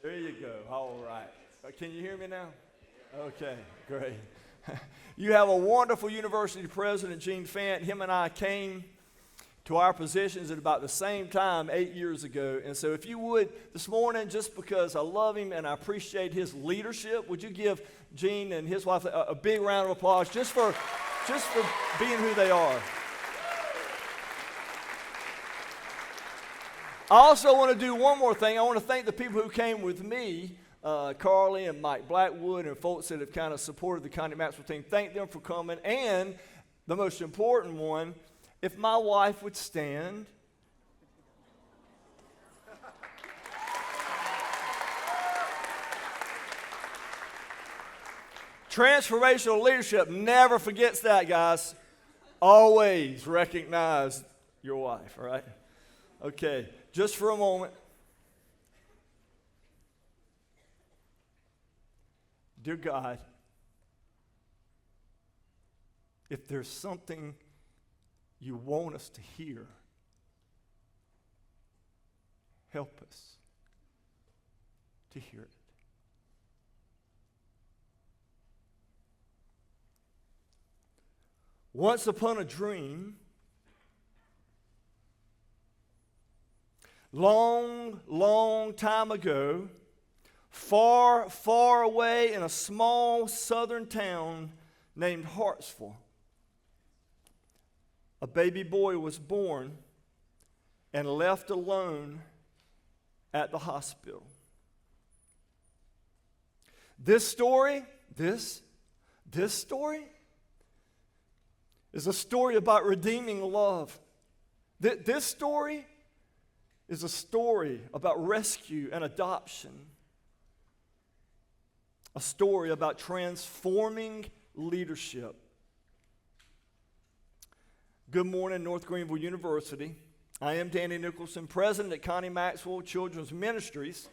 There you go. All right. Can you hear me now? Okay, great. You have a wonderful university president, Gene Fant. Him and I came to our positions at about the same time 8 years ago. And so if you would, this morning, just because I love him and I appreciate his leadership, would you give Gene and his wife a big round of applause just for being who they are? I also want to do one more thing. I want to thank the people who came with me, Carly and Mike Blackwood and folks that have kind of supported the Connie Maxwell team. Thank them for coming. And the most important one, if my wife would stand. Transformational leadership never forgets that, guys. Always recognize your wife, all right? Okay, just for a moment. Dear God, if there's something you want us to hear, help us to hear it. Once upon a dream, long time ago, far, far away in a small southern town named Hartsville, a baby boy was born and left alone at the hospital. This story is a story about redeeming love. This story is a story about rescue and adoption. A story about transforming leadership. Good morning, North Greenville University. I am Danny Nicholson, president at Connie Maxwell Children's Ministries.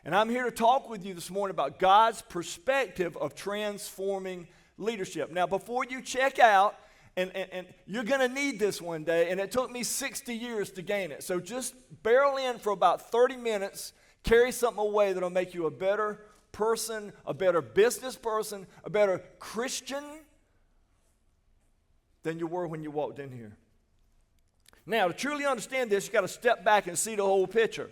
And I'm here to talk with you this morning about God's perspective of transforming leadership. Now, before you check out, and you're going to need this one day, and it took me 60 years to gain it. So just barrel in for about 30 minutes, carry something away that'll make you a better person, a better business person, a better Christian than you were when you walked in here. Now, to truly understand this, you got to step back and see the whole picture.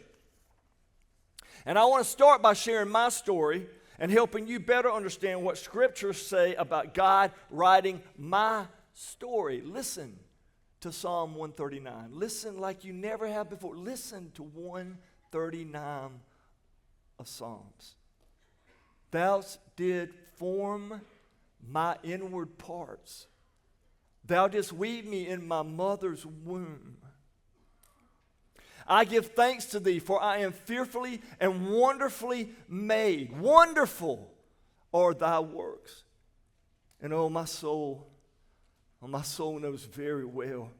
And I want to start by sharing my story and helping you better understand what scriptures say about God writing my story. Listen to Psalm 139. Listen like you never have before. Listen to 139 of Psalms. Thou didst form my inward parts. Thou didst weave me in my mother's womb. I give thanks to thee, for I am fearfully and wonderfully made. Wonderful are thy works. And my soul knows very well.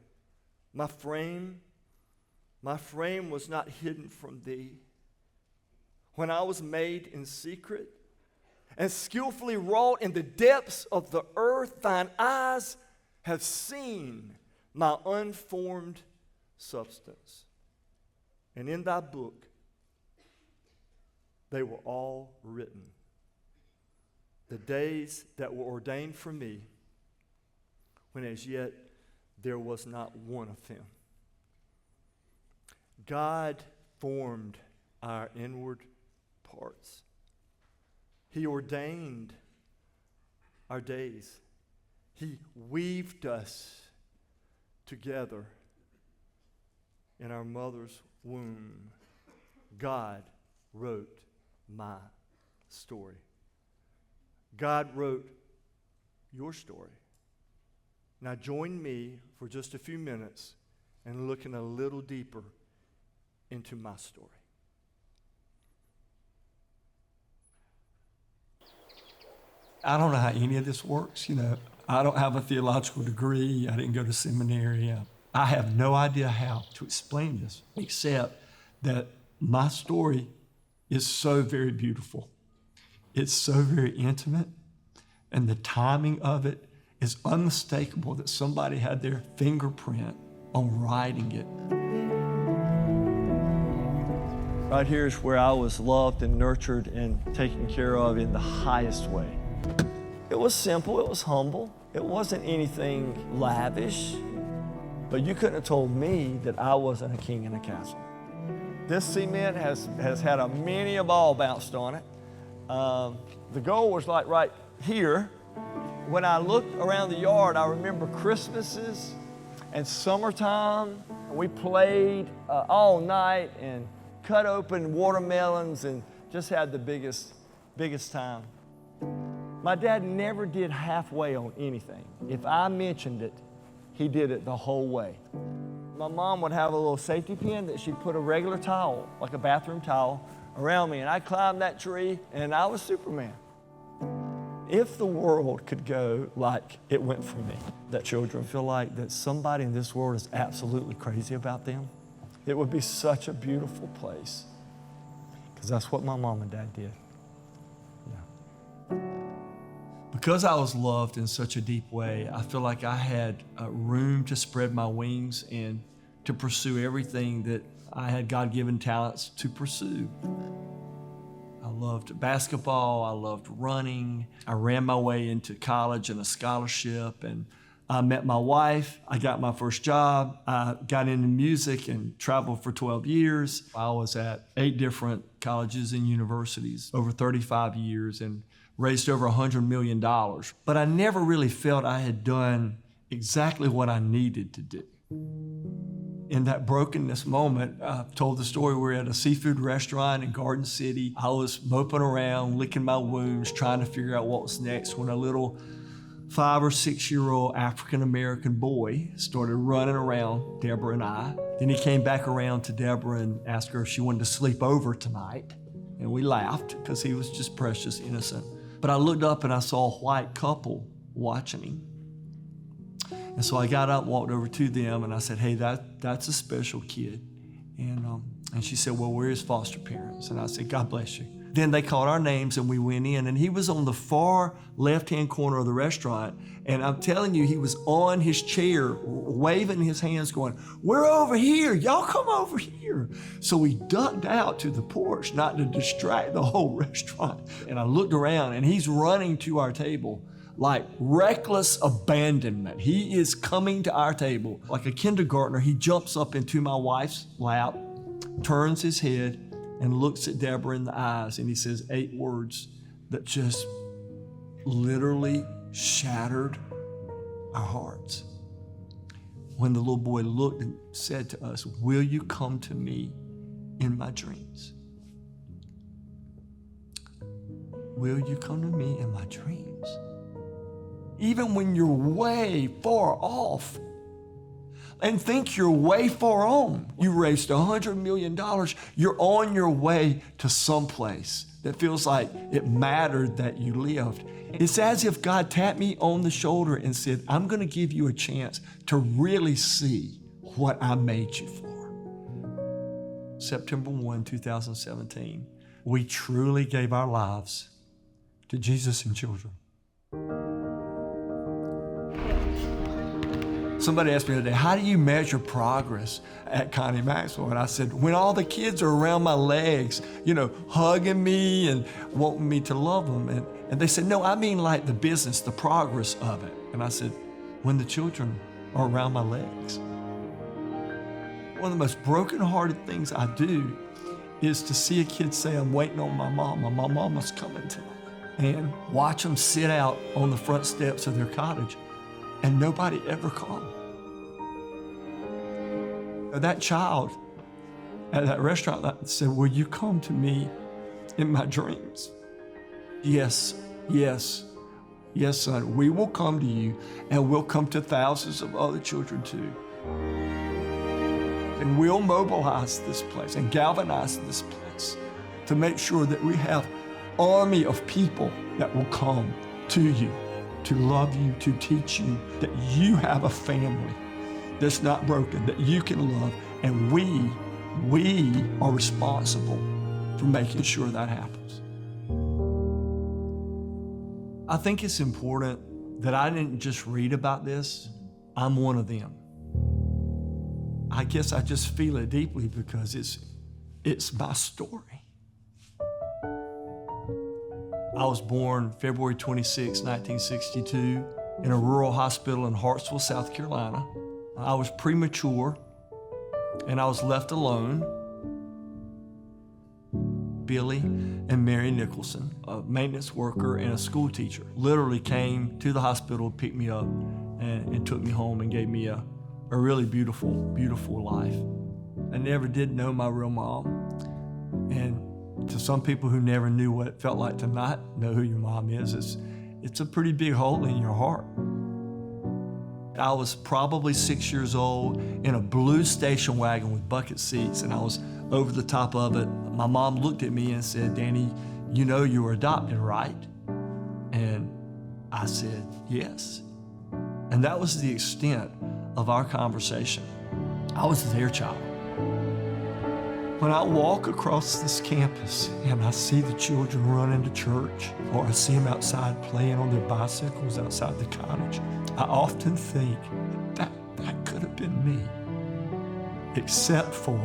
My frame was not hidden from thee. When I was made in secret and skillfully wrought in the depths of the earth, thine eyes have seen my unformed substance. And in thy book, they were all written. The days that were ordained for me, when as yet there was not one of them. God formed our inward parts. He ordained our days. He weaved us together in our mother's womb. God wrote my story. God wrote your story. Now join me for just a few minutes and looking a little deeper into my story. I don't know how any of this works. I don't have a theological degree. I didn't go to seminary. I have no idea how to explain this, except that my story is so very beautiful. It's so very intimate, and the timing of it is unmistakable that somebody had their fingerprint on writing it. Right here is where I was loved and nurtured and taken care of in the highest way. It was simple, it was humble, it wasn't anything lavish, but you couldn't have told me that I wasn't a king in a castle. This cement has had many a ball bounced on it. The goal was like right here. When I looked around the yard, I remember Christmases and summertime. We played all night and cut open watermelons and just had the biggest time. My dad never did halfway on anything. If I mentioned it, he did it the whole way. My mom would have a little safety pin that she'd put a regular towel, like a bathroom towel, around me, and I climbed that tree and I was Superman. If the world could go like it went for me, that children feel like that somebody in this world is absolutely crazy about them, it would be such a beautiful place, because that's what my mom and dad did. Yeah. Because I was loved in such a deep way, I feel like I had room to spread my wings and to pursue everything that I had God-given talents to pursue. I loved basketball, I loved running. I ran my way into college and a scholarship, and I met my wife. I got my first job. I got into music and traveled for 12 years. I was at 8 different colleges and universities over 35 years and raised over $100 million. But I never really felt I had done exactly what I needed to do. In that brokenness moment, I told the story, we were at a seafood restaurant in Garden City. I was moping around, licking my wounds, trying to figure out what was next, when a little 5 or 6-year-old African-American boy started running around Deborah and I. Then he came back around to Deborah and asked her if she wanted to sleep over tonight. And we laughed because he was just precious, innocent. But I looked up and I saw a white couple watching him. And so I got up, walked over to them, and I said, hey, that's a special kid. And she said, well, we're his foster parents. And I said, God bless you. Then they called our names and we went in, and he was on the far left-hand corner of the restaurant. And I'm telling you, he was on his chair, waving his hands, going, we're over here, y'all come over here. So we ducked out to the porch, not to distract the whole restaurant. And I looked around, and he's running to our table like reckless abandonment. He is coming to our table like a kindergartner. He jumps up into my wife's lap, turns his head, and looks at Deborah in the eyes, and he says 8 words that just literally shattered our hearts. When the little boy looked and said to us, will you come to me in my dreams? Will you come to me in my dreams? Even when you're way far off and think you're way far on, you raised $100 million, you're on your way to someplace that feels like it mattered that you lived. It's as if God tapped me on the shoulder and said, I'm going to give you a chance to really see what I made you for. September 1, 2017, we truly gave our lives to Jesus and children. Somebody asked me today, how do you measure progress at Connie Maxwell? And I said, when all the kids are around my legs, hugging me and wanting me to love them. And they said, no, I mean like the business, the progress of it. And I said, when the children are around my legs. One of the most brokenhearted things I do is to see a kid say, I'm waiting on my mom. My mama's coming tonight. And watch them sit out on the front steps of their cottage and nobody ever come. That child at that restaurant said, will you come to me in my dreams? Yes, yes, yes, son, we will come to you, and we'll come to thousands of other children too. And we'll mobilize this place and galvanize this place to make sure that we have an army of people that will come to you, to love you, to teach you that you have a family that's not broken, that you can love, and we are responsible for making sure that happens. I think it's important that I didn't just read about this, I'm one of them. I guess I just feel it deeply because It's my story. I was born February 26, 1962, in a rural hospital in Hartsville, South Carolina. I was premature, and I was left alone. Billy and Mary Nicholson, a maintenance worker and a school teacher, literally came to the hospital, picked me up, and took me home and gave me a really beautiful, beautiful life. I never did know my real mom. And to some people who never knew what it felt like to not know who your mom is, it's a pretty big hole in your heart. I was probably 6 years old in a blue station wagon with bucket seats, and I was over the top of it. My mom looked at me and said, "Danny, you know you were adopted, right?" And I said, "Yes." And that was the extent of our conversation. I was their child. When I walk across this campus and I see the children running to church, or I see them outside playing on their bicycles outside the cottage, I often think that could have been me, except for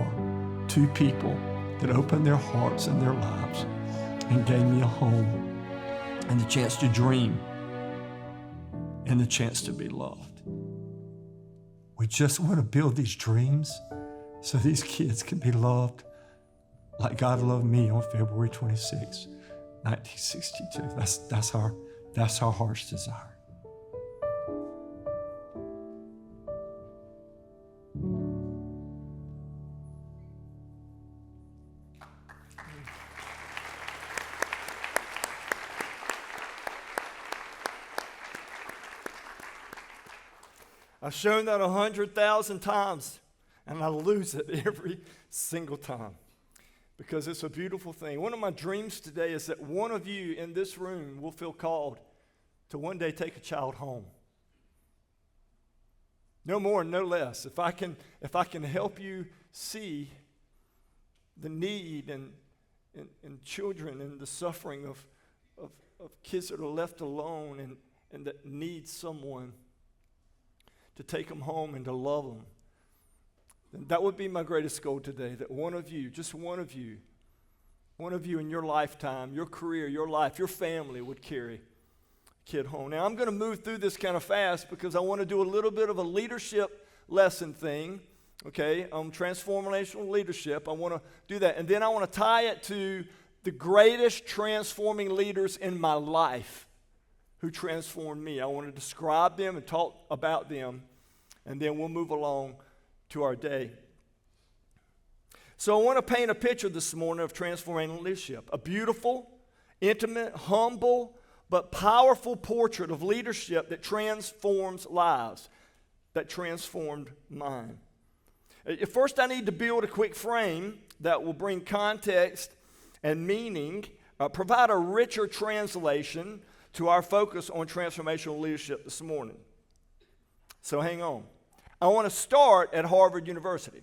two people that opened their hearts and their lives and gave me a home and the chance to dream and the chance to be loved. We just want to build these dreams so these kids can be loved like God loved me on February 26, 1962. That's our heart's desire. I've shown that 100,000 times, and I lose it every single time because it's a beautiful thing. One of my dreams today is that one of you in this room will feel called to one day take a child home. No more and no less. If I can help you see the need and children and the suffering of kids that are left alone and that need someone to take them home and to love them, then that would be my greatest goal today, that one of you, just one of you in your lifetime, your career, your life, your family would carry a kid home. Now, I'm going to move through this kind of fast because I want to do a little bit of a leadership lesson thing, okay, transformational leadership. I want to do that. And then I want to tie it to the greatest transforming leaders in my life who transformed me. I want to describe them and talk about them, and then we'll move along to our day. So I want to paint a picture this morning of transforming leadership, a beautiful, intimate, humble, but powerful portrait of leadership that transforms lives, that transformed mine. First, I need to build a quick frame that will bring context and meaning, provide a richer translation to our focus on transformational leadership this morning. So hang on. I want to start at Harvard University.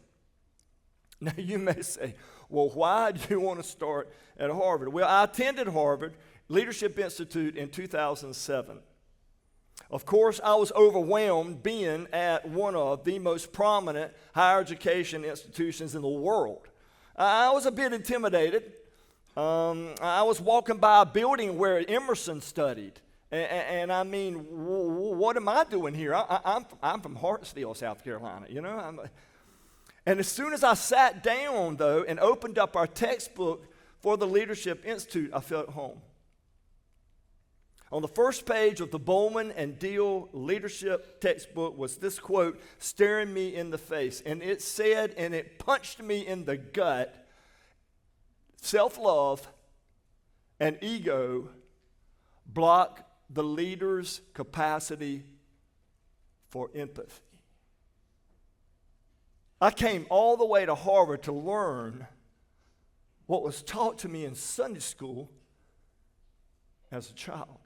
Now you may say, well, why do you want to start at Harvard? Well, I attended Harvard Leadership Institute in 2007. Of course, I was overwhelmed being at one of the most prominent higher education institutions in the world. I was a bit intimidated. I was walking by a building where Emerson studied, and I mean, what am I doing here? I'm from Hartsville, South Carolina, you know. And as soon as I sat down, though, and opened up our textbook for the Leadership Institute, I felt at home. On the first page of the Bowman and Deal leadership textbook was this quote staring me in the face, and it said, and it punched me in the gut, self-love and ego block the leader's capacity for empathy. I came all the way to Harvard to learn what was taught to me in Sunday school as a child.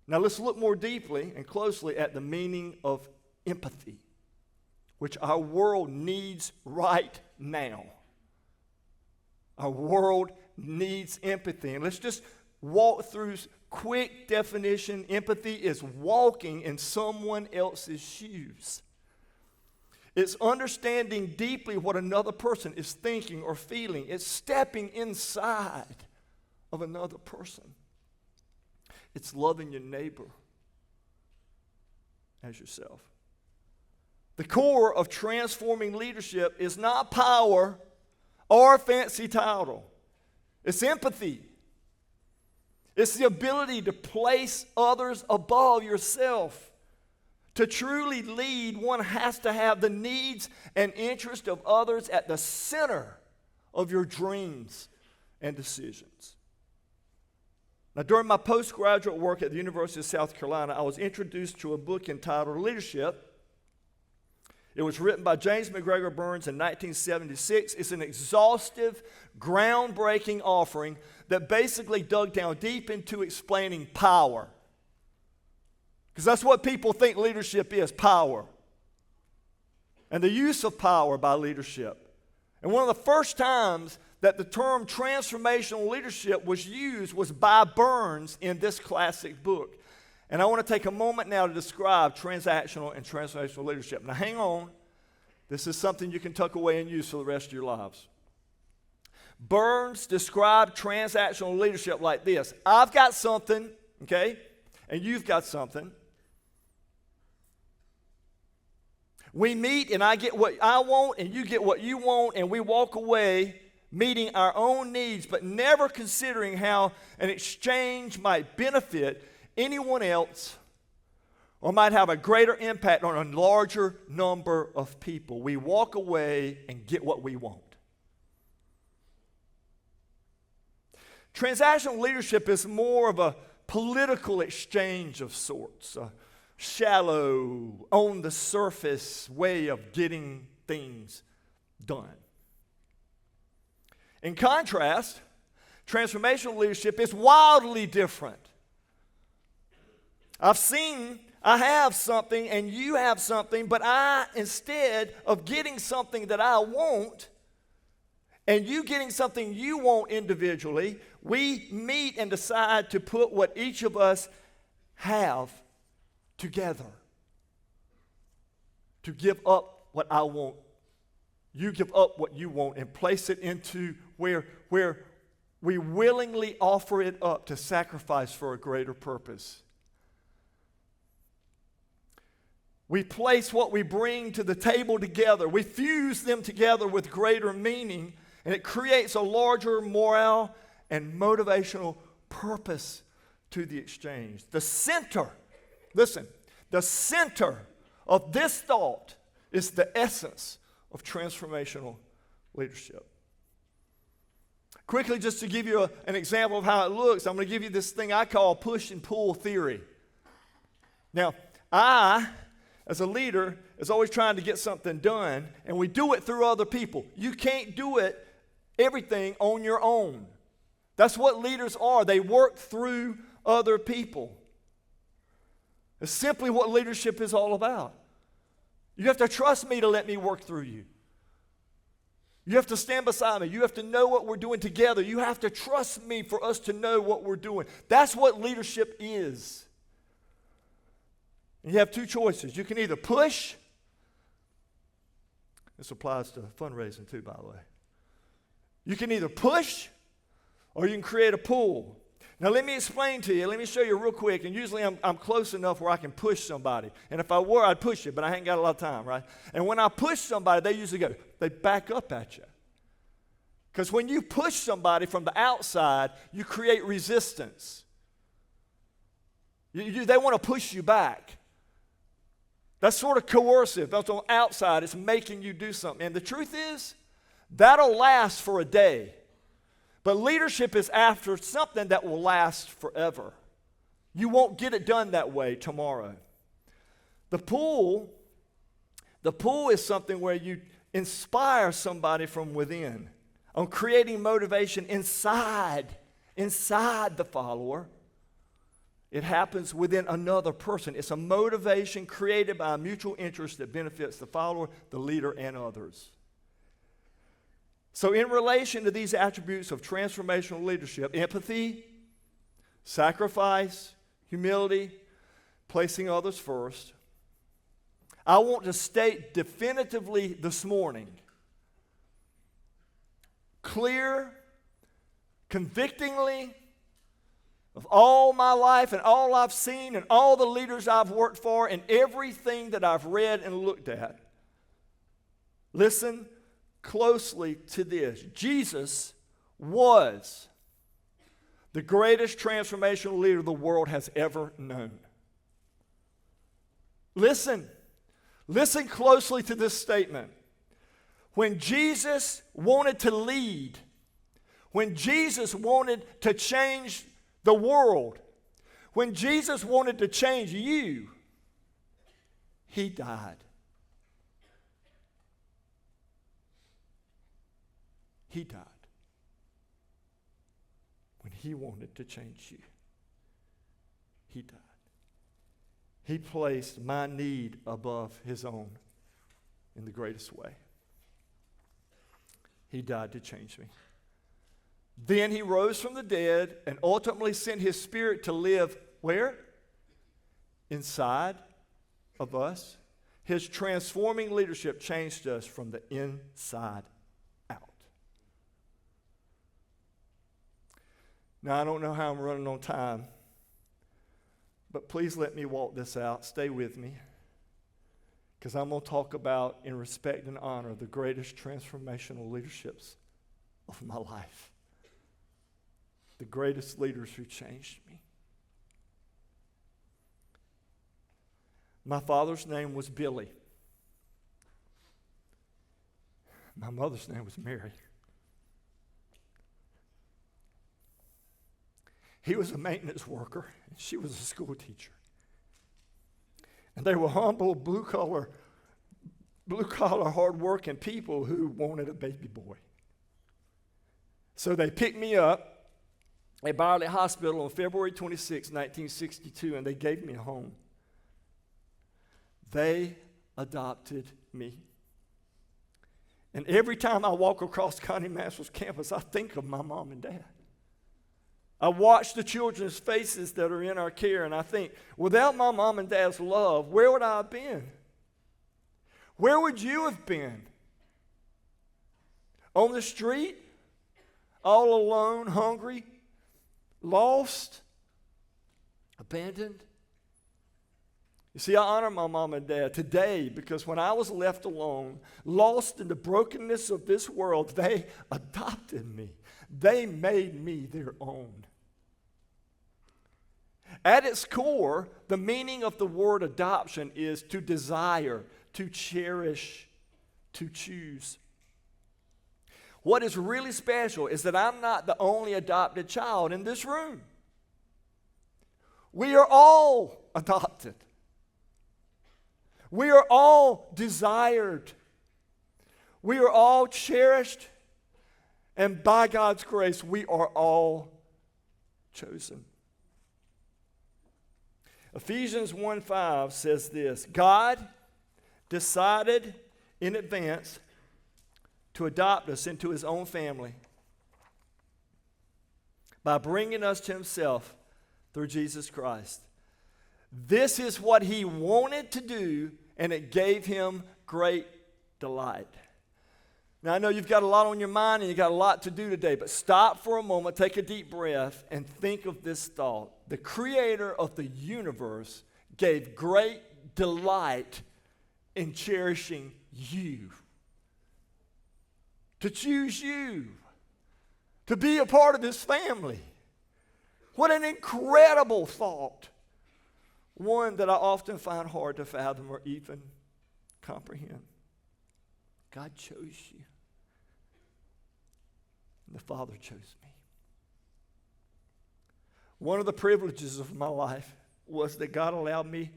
Now let's look more deeply and closely at the meaning of empathy, which our world needs right now. Our world needs empathy. And let's just walk through quick definition. Empathy is walking in someone else's shoes. It's understanding deeply what another person is thinking or feeling. It's stepping inside of another person. It's loving your neighbor as yourself. The core of transforming leadership is not power or a fancy title. It's empathy. It's the ability to place others above yourself. To truly lead, one has to have the needs and interests of others at the center of your dreams and decisions. Now, during my postgraduate work at the University of South Carolina, I was introduced to a book entitled Leadership. It was written by James McGregor Burns in 1976. It's an exhaustive, groundbreaking offering that basically dug down deep into explaining power. Because that's what people think leadership is, power. And the use of power by leadership. And one of the first times that the term transformational leadership was used was by Burns in this classic book. And I want to take a moment now to describe transactional and transformational leadership. Now hang on. This is something you can tuck away and use for the rest of your lives. Burns described transactional leadership like this. I've got something, okay, and you've got something. We meet and I get what I want and you get what you want, and we walk away meeting our own needs, but never considering how an exchange might benefit anyone else or might have a greater impact on a larger number of people. We walk away and get what we want. Transactional leadership is more of a political exchange of sorts, a shallow, on the surface way of getting things done. In contrast, transformational leadership is wildly different. I have something and you have something, but instead of getting something that I want and you getting something you want individually, we meet and decide to put what each of us have together. To give up what I want, you give up what you want, and place it into where we willingly offer it up to sacrifice for a greater purpose. We place what we bring to the table together. We fuse them together with greater meaning, and it creates a larger morale and motivational purpose to the exchange. The center of this thought is the essence of transformational leadership. Quickly, just to give you an example of how it looks, I'm going to give you this thing I call push and pull theory. Now, I, as a leader, is always trying to get something done, and we do it through other people. You can't do everything on your own. That's what leaders are. They work through other people. It's simply what leadership is all about. You have to trust me to let me work through you. You have to stand beside me. You have to know what we're doing together. You have to trust me for us to know what we're doing. That's what leadership is. And you have two choices. You can either push. This applies to fundraising too, by the way. You can either push or you can create a pull. Now let me explain to you. Let me show you real quick. And usually I'm close enough where I can push somebody. And if I were, I'd push it, but I ain't got a lot of time, right? And when I push somebody, they usually they back up at you. Because when you push somebody from the outside, you create resistance. They want to push you back. That's sort of coercive. That's on the outside. It's making you do something. And the truth is, that'll last for a day. But leadership is after something that will last forever. You won't get it done that way tomorrow. The pull is something where you inspire somebody from within on creating motivation inside the follower. It happens within another person. It's a motivation created by a mutual interest that benefits the follower, the leader, and others. So in relation to these attributes of transformational leadership, empathy, sacrifice, humility, placing others first, I want to state definitively this morning, clear, convictingly, of all my life and all I've seen and all the leaders I've worked for and everything that I've read and looked at. Listen closely to this. Jesus was the greatest transformational leader the world has ever known. Listen closely to this statement. When Jesus wanted to lead, when Jesus wanted to change the world, when Jesus wanted to change you, he died. He died when he wanted to change you. He died. He placed my need above his own in the greatest way. He died to change me. Then he rose from the dead and ultimately sent his Spirit to live where? Inside of us. His transforming leadership changed us from the inside out. Now, I don't know how I'm running on time, but please let me walk this out. Stay with me, because I'm going to talk about, in respect and honor, the greatest transformational leaderships of my life. The greatest leaders who changed me. My father's name was Billy. My mother's name was Mary. He was a maintenance worker, and she was a school teacher. And they were humble, blue-collar, hard-working people who wanted a baby boy. So they picked me up at Byerly Hospital on February 26, 1962, and they gave me a home. They adopted me. And every time I walk across Connie Maxwell's campus, I think of my mom and dad. I watch the children's faces that are in our care, and I think, without my mom and dad's love, where would I have been? Where would you have been? On the street? All alone, hungry? Lost? Abandoned? You see, I honor my mom and dad today because when I was left alone, lost in the brokenness of this world, they adopted me. They made me their own. At its core, the meaning of the word adoption is to desire, to cherish, to choose. What is really special is that I'm not the only adopted child in this room. We are all adopted. We are all desired. We are all cherished. And by God's grace, we are all chosen. Ephesians 1:5 says this: God decided in advance to adopt us into his own family by bringing us to himself through Jesus Christ. This is what he wanted to do, and it gave him great delight. Now, I know you've got a lot on your mind and you've got a lot to do today, but stop for a moment, take a deep breath, and think of this thought. The creator of the universe gave great delight in cherishing you. To choose you. To be a part of his family. What an incredible thought. One that I often find hard to fathom or even comprehend. God chose you. And the Father chose me. One of the privileges of my life was that God allowed me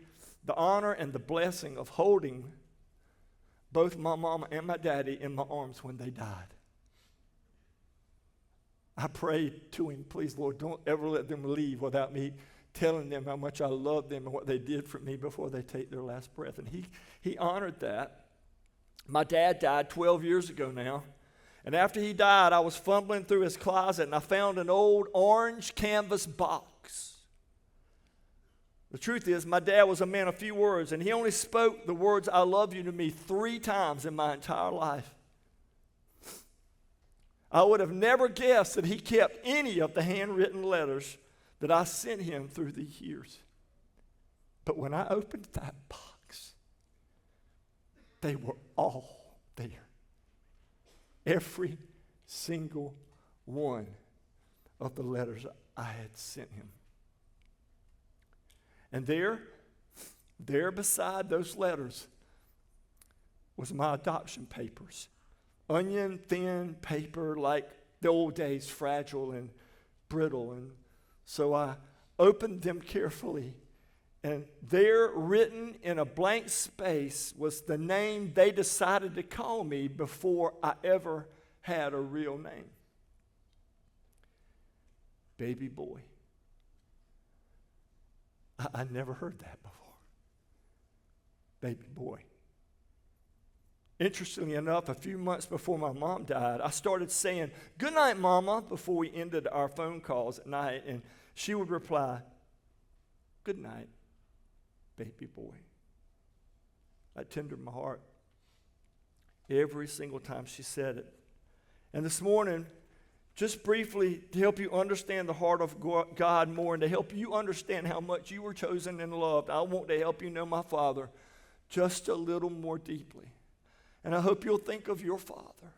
the honor and the blessing of holding both my mama and my daddy in my arms when they died. I prayed to him, please, Lord, don't ever let them leave without me telling them how much I love them and what they did for me before they take their last breath. And he honored that. My dad died 12 years ago now. And after he died, I was fumbling through his closet and I found an old orange canvas box The truth is, my dad was a man of few words, and he only spoke the words, "I love you," to me 3 times in my entire life. I would have never guessed that he kept any of the handwritten letters that I sent him through the years. But when I opened that box, they were all there. Every single one of the letters I had sent him. And there beside those letters was my adoption papers. Onion thin paper, like the old days, fragile and brittle. And so I opened them carefully. And there, written in a blank space, was the name they decided to call me before I ever had a real name. Baby boy. I never heard that before. Baby boy. Interestingly enough, a few months before my mom died, I started saying, "Good night, Mama," before we ended our phone calls at night, and she would reply, "Good night, baby boy." That tendered my heart every single time she said it. And this morning, just briefly to help you understand the heart of God more and to help you understand how much you were chosen and loved, I want to help you know my Father just a little more deeply. And I hope you'll think of your father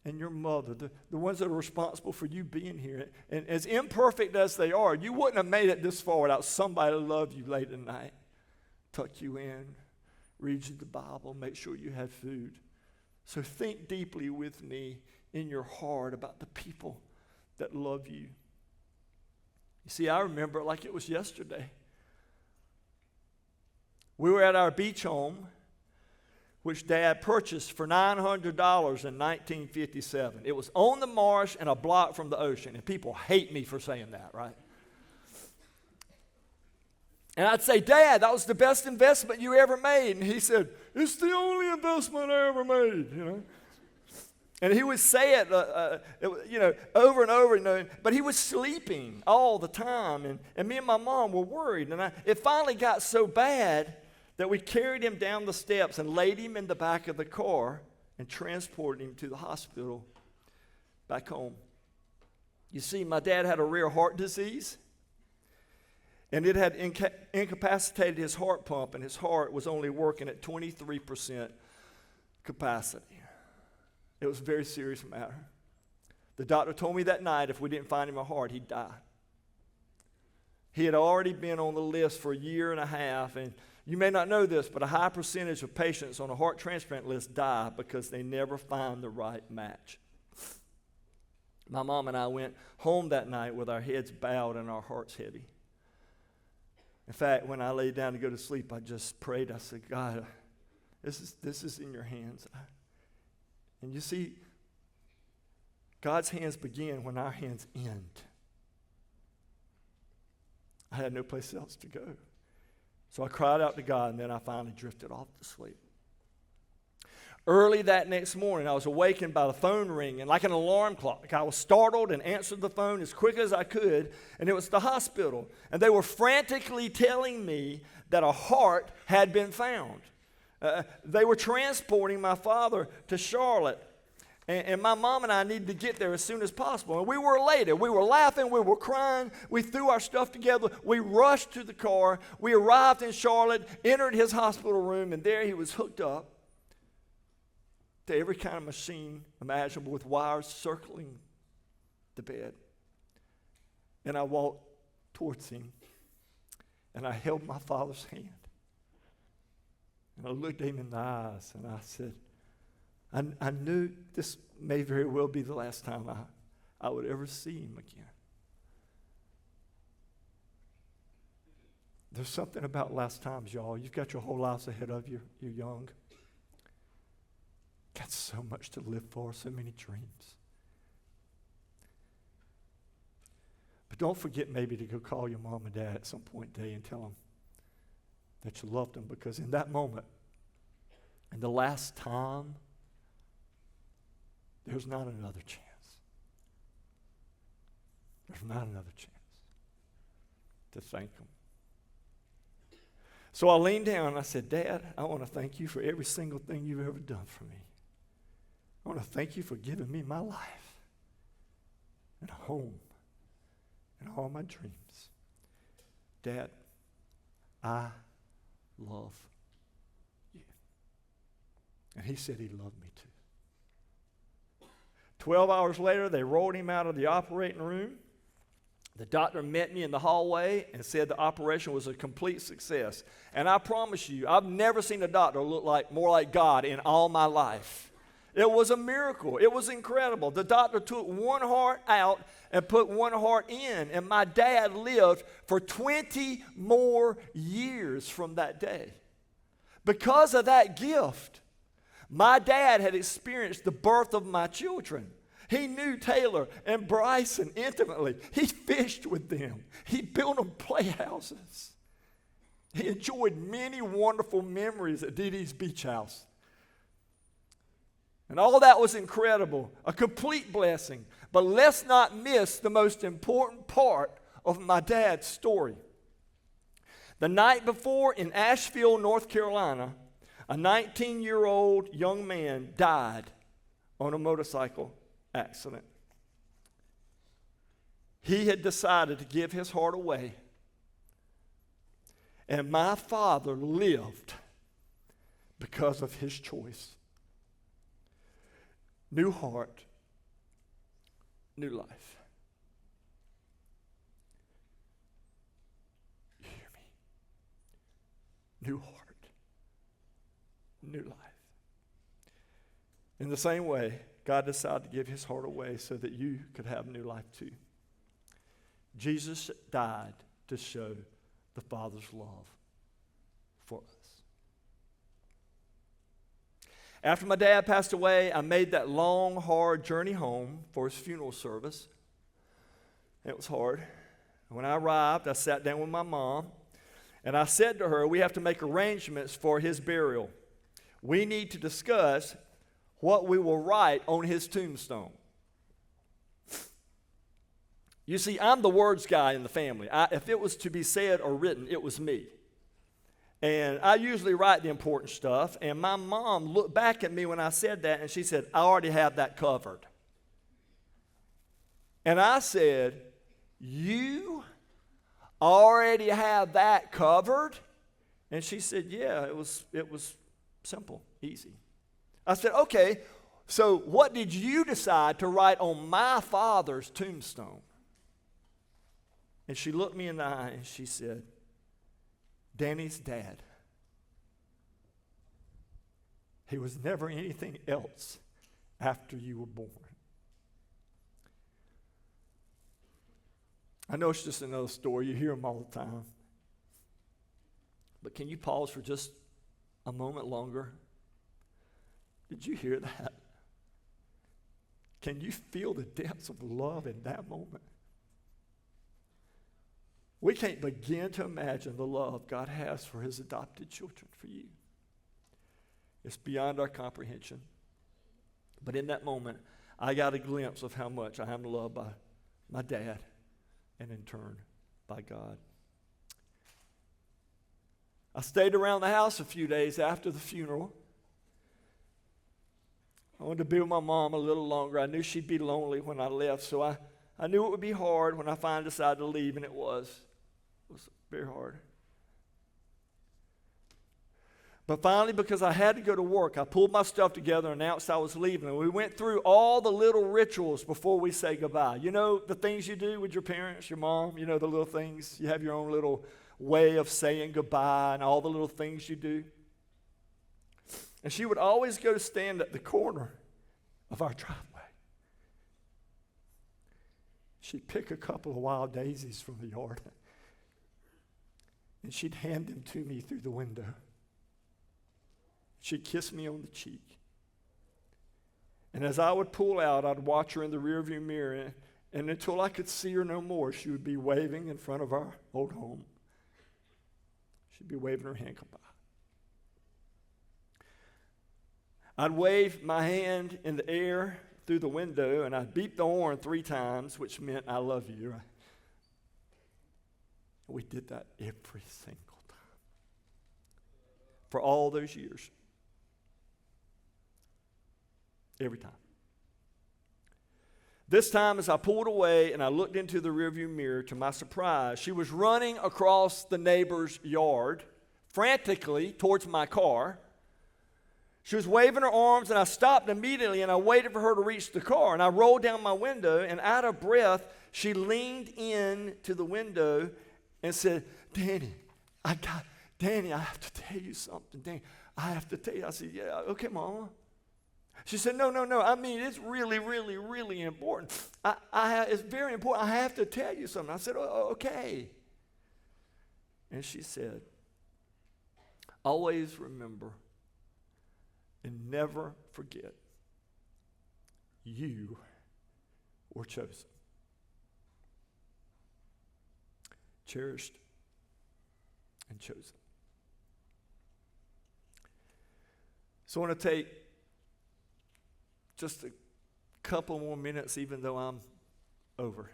and your mother, the ones that are responsible for you being here. And as imperfect as they are, you wouldn't have made it this far without somebody to love you late at night, tuck you in, read you the Bible, make sure you had food. So think deeply with me in your heart about the people that love you. You see, I remember it like it was yesterday. We were at our beach home, which Dad purchased for $900 in 1957. It was on the marsh and a block from the ocean. And people hate me for saying that, right? And I'd say, "Dad, that was the best investment you ever made." And he said, "It's the only investment I ever made," you know. And he would say it, over and over, but he was sleeping all the time. And me and my mom were worried. And it finally got so bad that we carried him down the steps and laid him in the back of the car and transported him to the hospital back home. You see, my dad had a rare heart disease, and it had incapacitated his heart pump, and his heart was only working at 23% capacity. It was a very serious matter. The doctor told me that night if we didn't find him a heart, he'd die. He had already been on the list for a year and a half, and you may not know this, but a high percentage of patients on a heart transplant list die because they never find the right match. My mom and I went home that night with our heads bowed and our hearts heavy. In fact, when I laid down to go to sleep, I just prayed. I said, "God, this is in your hands." And you see, God's hands begin when our hands end. I had no place else to go. So I cried out to God, and then I finally drifted off to sleep. Early that next morning, I was awakened by the phone ringing like an alarm clock. I was startled and answered the phone as quick as I could, and it was the hospital. And they were frantically telling me that a heart had been found. They were transporting my father to Charlotte, and my mom and I needed to get there as soon as possible. And we were elated. We were laughing. We were crying. We threw our stuff together. We rushed to the car. We arrived in Charlotte, entered his hospital room, and there he was hooked up to every kind of machine imaginable with wires circling the bed. And I walked towards him, and I held my father's hand. And I looked him in the eyes, and I said, I knew this may very well be the last time I would ever see him again. There's something about last times, y'all. You've got your whole lives ahead of you. You're young. Got so much to live for, so many dreams. But don't forget maybe to go call your mom and dad at some point today and tell them that you loved them, because in that moment, in the last time, there's not another chance. There's not another chance to thank them So I leaned down and I said, Dad, I want to thank you for every single thing you've ever done for me. I want to thank you for giving me my life and a home and all my dreams. Dad, I love you. And he said he loved me too. 12 hours later, they rolled him out of the operating room. The doctor met me in the hallway and said the operation was a complete success. And I promise you, I've never seen a doctor look more like God in all my life. It was a miracle. It was incredible. The doctor took one heart out and put one heart in, and my dad lived for 20 more years from that day. Because of that gift, my dad had experienced the birth of my children. He knew Taylor and Bryson intimately. He fished with them. He built them playhouses. He enjoyed many wonderful memories at Dee Dee's Beach House. And all that was incredible, a complete blessing. But let's not miss the most important part of my dad's story. The night before in Asheville, North Carolina, a 19-year-old young man died on a motorcycle accident. He had decided to give his heart away. And my father lived because of his choice. New heart, new life. You hear me? New heart, new life. In the same way, God decided to give his heart away so that you could have new life too. Jesus died to show the Father's love for us. After my dad passed away, I made that long, hard journey home for his funeral service. It was hard. When I arrived, I sat down with my mom, and I said to her, we have to make arrangements for his burial. We need to discuss what we will write on his tombstone. You see, I'm the words guy in the family. If it was to be said or written, it was me. And I usually write the important stuff. And my mom looked back at me when I said that, and she said, I already have that covered. And I said, you already have that covered? And she said, yeah, it was simple, easy. I said, okay, so what did you decide to write on my father's tombstone? And she looked me in the eye and she said, Danny's dad. He was never anything else after you were born. I know it's just another story. You hear them all the time. But can you pause for just a moment longer? Did you hear that? Can you feel the depths of love in that moment? We can't begin to imagine the love God has for his adopted children, for you. It's beyond our comprehension. But in that moment, I got a glimpse of how much I am loved by my dad and in turn by God. I stayed around the house a few days after the funeral. I wanted to be with my mom a little longer. I knew she'd be lonely when I left, so I knew it would be hard when I finally decided to leave, and it was. It was very hard. But finally, because I had to go to work, I pulled my stuff together and announced I was leaving. And we went through all the little rituals before we say goodbye. You know the things you do with your parents, your mom, you know the little things. You have your own little way of saying goodbye and all the little things you do. And she would always go to stand at the corner of our driveway. She'd pick a couple of wild daisies from the yard, and she'd hand them to me through the window. She'd kiss me on the cheek. And as I would pull out, I'd watch her in the rearview mirror, and until I could see her no more, she would be waving in front of our old home. She'd be waving her hand goodbye. I'd wave my hand in the air through the window, and I'd beep the horn 3 times, which meant I love you. We did that every single time. for all those years. Every time. This time, as I pulled away and I looked into the rearview mirror, to my surprise, she was running across the neighbor's yard, frantically towards my car. She was waving her arms, and I stopped immediately, and I waited for her to reach the car. And I rolled down my window, and out of breath, she leaned in to the window and said, Danny, I have to tell you something. Danny, I have to tell you. I said, yeah, okay, Mama. She said, no. I mean, it's really, really, really important. It's very important. I have to tell you something. I said, oh, okay. And she said, always remember and never forget, you were chosen. Cherished and chosen. So I want to take just a couple more minutes, even though I'm over.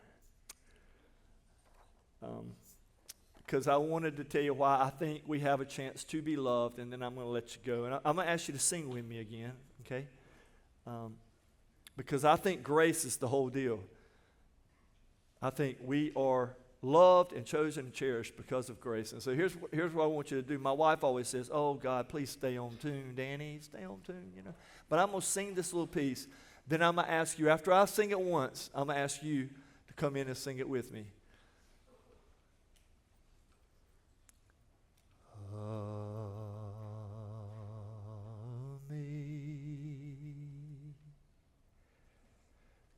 Because I wanted to tell you why I think we have a chance to be loved, and then I'm going to let you go. And I'm going to ask you to sing with me again, okay? Because I think grace is the whole deal. I think we are loved and chosen and cherished because of grace. And so here's what I want you to do. My wife always says, oh, God, please stay on tune, Danny. Stay on tune, you know. But I'm going to sing this little piece. Then I'm going to ask you, after I sing it once, I'm going to ask you to come in and sing it with me.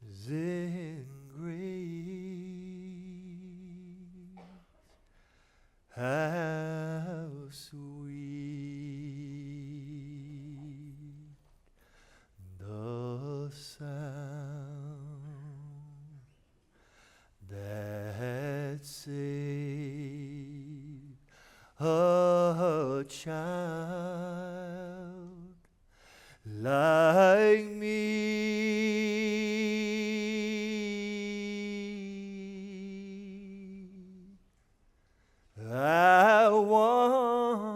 Amazing grace, how sweet the sound that saved a child like me. I once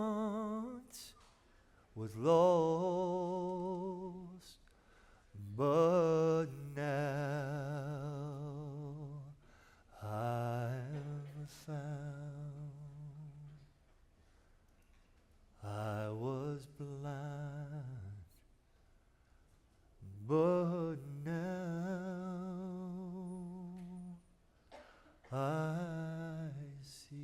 was lost, but now I'm found. I was blind, but now I see.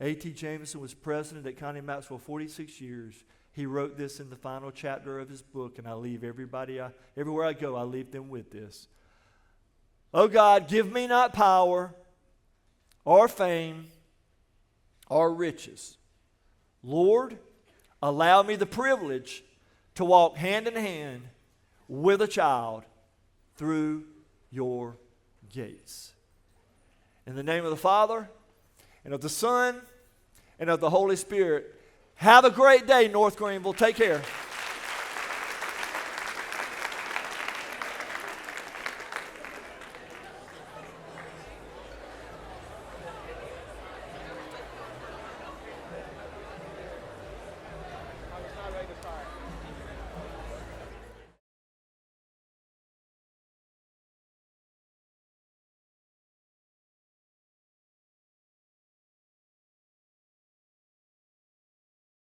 A.T. Jameson was president at Connie Maxwell 46 years. He wrote this in the final chapter of his book, and I leave everywhere I go, I leave them with this. Oh God, give me not power or fame or riches. Lord, allow me the privilege to walk hand in hand with a child through your gates. In the name of the Father, and of the Son, and of the Holy Spirit. Have a great day, North Greenville. Take care.